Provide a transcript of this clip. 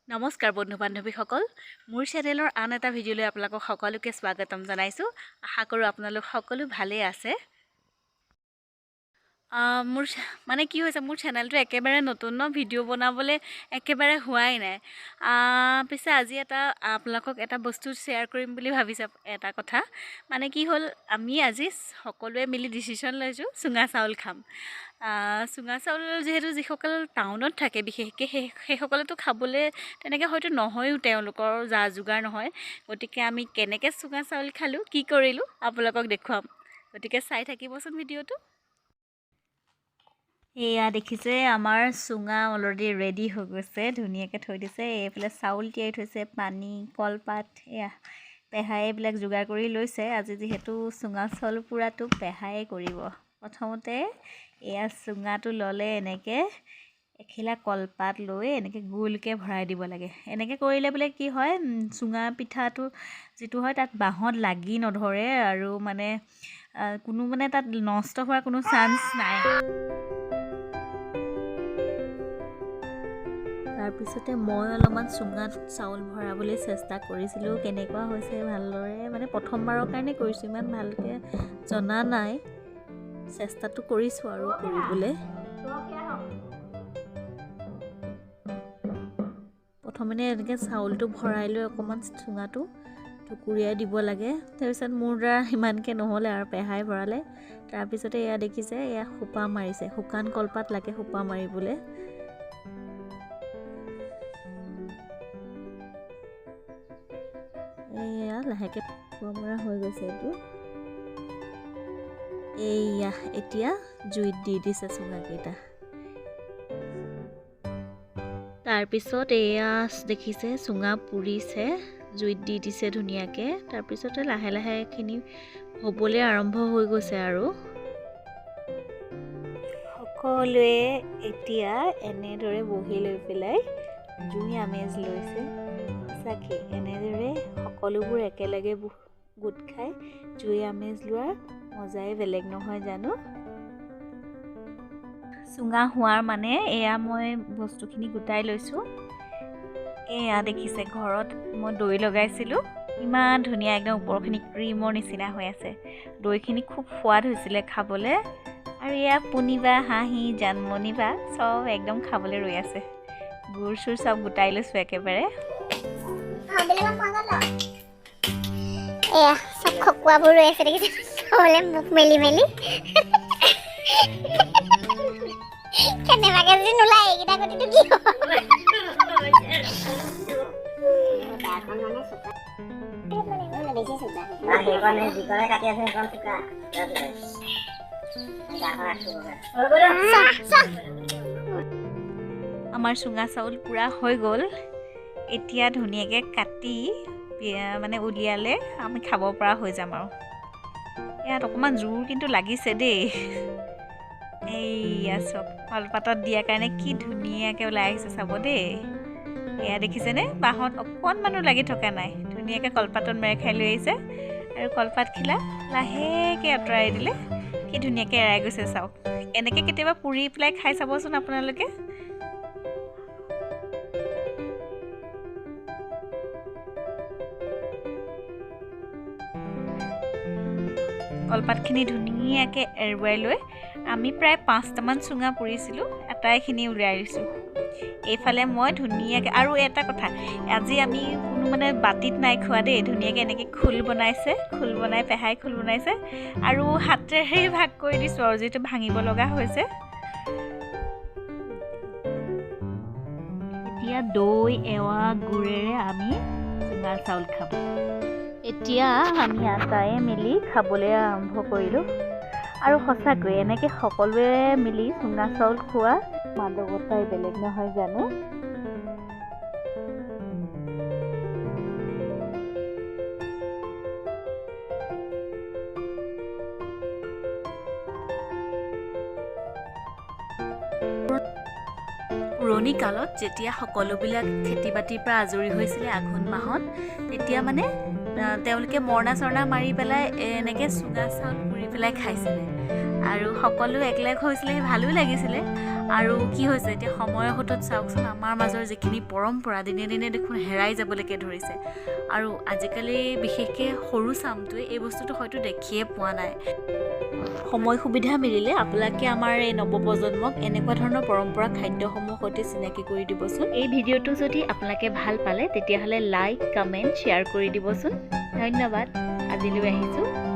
নমস্কাৰ বন্ধু বান্ধৱীসকল মোৰ চেনেলৰ আন এটা ভিডিঅ'লৈ আপোনালোকক সকলোকে স্বাগতম জনাইছোঁ। আশা কৰোঁ আপোনালোক সকলো ভালেই আছে। মোৰ মানে কি হৈছে, মোৰ চেনেলটো একেবাৰে নতুন ন, ভিডিঅ' বনাবলৈ একেবাৰে হোৱাই নাই। পিছে আজি আপোনালোকক এটা বস্তু শ্বেয়াৰ কৰিম বুলি ভাবিছোঁ। এটা কথা মানে কি হ'ল, আমি আজি সকলোৱে মিলি ডিচিশ্যন লৈছোঁ চুঙা চাউল খাম। চুঙা চাউল যিহেতু যিসকল টাউনত থাকে বিশেষকৈ সেইসকলেতো খাবলৈ তেনেকৈ হয়তো নহয়ো, তেওঁলোকৰ যা যোগাৰ নহয়। গতিকে আমি কেনেকৈ চুঙা চাউল খালোঁ, কি কৰিলোঁ আপোনালোকক দেখুৱাম। গতিকে চাই থাকিবচোন ভিডিঅ'টো। এয়া দেখিছে, আমাৰ চুঙা অলৰেডি ৰেডি হৈ গৈছে, ধুনীয়াকৈ থৈ দিছে। এইফালে চাউল তিয়াই থৈছে, পানী, কলপাত, এয়া পেহাই এইবিলাক যোগাৰ কৰি লৈছে। আজি যিহেতু চুঙা চাউল পোৰাটো পেহায়ে কৰিব। প্ৰথমতে এয়া চুঙাটো ল'লে এনেকৈ এখিলা কলপাত লৈ এনেকৈ গোলকৈ ভৰাই দিব লাগে। এনেকৈ কৰিলে বোলে কি হয়, চুঙা পিঠাটো যিটো হয় তাত বাঁহত লাগি নধৰে আৰু মানে কোনো তাত নষ্ট হোৱাৰ কোনো চান্স নাই। তাৰপিছতে মই অলপমান চুঙাত চাউল ভৰাবলৈ চেষ্টা কৰিছিলোঁ। কেনেকুৱা হৈছে ভালদৰে প্ৰথমবাৰৰ কাৰণে কৰিছোঁ, ইমান ভালকৈ জনা নাই। চেষ্টাটো কৰিছোঁ আৰু কৰিবলৈ। প্ৰথমে এনেকৈ চাউলটো ভৰাই লৈ অকণমান চুঙাটো টুকুৰিয়াই দিব লাগে। তাৰপিছত মোৰ দ্বাৰা ইমানকৈ নহ'লে আৰু পেহাই ভৰালে। তাৰপিছতে এয়া দেখিছে, এয়া সোপা মাৰিছে। শুকান কলপাত লাগে সোপা মাৰিবলৈ। এয়া লাহেকৈ খোৱা মৰা হৈ গৈছে এইটো। এয়া এতিয়া জুইত দি দিছে চুঙাকেইটা। তাৰপিছত এয়া দেখিছে চুঙা পুৰিছে, জুইত দি দিছে ধুনীয়াকৈ। তাৰপিছতে লাহে লাহে এইখিনি হ'বলৈ আৰম্ভ হৈ গৈছে আৰু সকলোৱে এতিয়া এনেদৰে বহি লৈ পেলাই জুই আমেজ লৈছে। সঁচাকৈ এনেদৰে সকলোবোৰ একেলগে গোট খাই জুই আমেজ লোৱাৰ মজাই বেলেগ নহয় জানো। চুঙা হোৱাৰ মানে এয়া মই বস্তুখিনি গোটাই লৈছোঁ। এয়া দেখিছে, ঘৰত মই দৈ লগাইছিলোঁ, ইমান ধুনীয়া একদম ওপৰখিনি ক্ৰীমৰ নিচিনা হৈ আছে। দৈখিনি খুব সোৱাদ হৈছিলে খাবলৈ। আৰু এয়া পুনিবা, হাঁহি, জানমণিবা চব একদম খাবলৈ ৰৈ আছে। গুৰ চুৰ চব গোটাই লৈছোঁ একেবাৰে। এয়া চব খকুৱাবোৰ ৰৈ আছে দেখিছে, চবলে মুখ মেলি মেলি। কেনেবাকে যদি নোলায় এইকেইটা গতিটো কি হ'ব? আমাৰ চুঙা চাউল পূৰা হৈ গ'ল। এতিয়া ধুনীয়াকৈ কাটি উলিয়ালে আমি খাব পৰা হৈ যাম আৰু। ইয়াত অকণমান জোৰ কিন্তু লাগিছে দেই। এইয়া চব কলপাতত দিয়াৰ কাৰণে কি ধুনীয়াকৈ ওলাই আহিছে চাব দেই। এয়া দেখিছেনে, বাঁহত অকণমানো লাগি থকা নাই, ধুনীয়াকৈ কলপাতত মেৰাই খাই লৈ আহিছে। আৰু কলপাতখিলা লাহেকৈ আঁতৰাই দিলে কি ধুনীয়াকৈ এৰাই গৈছে চাওক। এনেকৈ কেতিয়াবা পুৰি পেলাই খাই চাবচোন আপোনালোকে। কলপাতখিনি ধুনীয়াকৈ এৰুৱাই লৈ আমি প্ৰায় 5টামান চুঙা পুৰিছিলোঁ, আটাইখিনি উলিয়াই দিছোঁ। এইফালে মই ধুনীয়াকৈ, আৰু এটা কথা, আজি আমি কোনো বাতিত নাই খোৱা দেই, ধুনীয়াকৈ এনেকৈ খোল বনাই পেহাই খোল বনাইছে আৰু হাতেৰে ভাগ কৰি দিছোঁ আৰু যিটো ভাঙিব লগা হৈছে। এতিয়া দৈ, এৱা, গুড়েৰে আমি চুঙা চাউল খাম। এতিয়া আমি আটায়ে মিলি খাবলৈ আৰম্ভ কৰিলোঁ। আৰু সঁচাকৈ এনেকৈ সকলোৱে মিলি চুঙা চাউল খোৱা মাদকতাই বেলেগ নহয় জানো। পুৰণি কালত যেতিয়া সকলোবিলাক খেতি বাতিৰ পৰা আজৰি হৈছিলে আঘোণ মাহত, তেতিয়া তেওঁলোকে মৰণা চৰণা মাৰি পেলাই এনেকৈ চুঙা চাউল পুৰি পেলাই খাইছিলে। আৰু সকলো একলগ হৈছিলে, ভালো লাগিছিলে। আৰু কি হৈছে এতিয়া সময়ৰ সোঁতত চাওকচোন আমাৰ মাজৰ যিখিনি পৰম্পৰা দিনে দিনে দেখোন হেৰাই যাবলৈকে ধৰিছে আৰু আজিকালি বিশেষকৈ সৰু চামটোৱে এই বস্তুটো হয়তো দেখিয়ে পোৱা নাই সময় সুবিধা মিলিলে আপোনালোকে আমাৰ এই নৱপ্ৰজন্মক এনেকুৱা ধৰণৰ পৰম্পৰা খাদ্যসমূহ সৈতে চিনাকি কৰি দিবচোন এই ভিডিঅ'টো যদি আপোনালোকে ভাল পালে তেতিয়াহ'লে লাইক কমেণ্ট শ্বেয়াৰ কৰি দিবচোন ধন্যবাদ আজিলৈ আহিছোঁ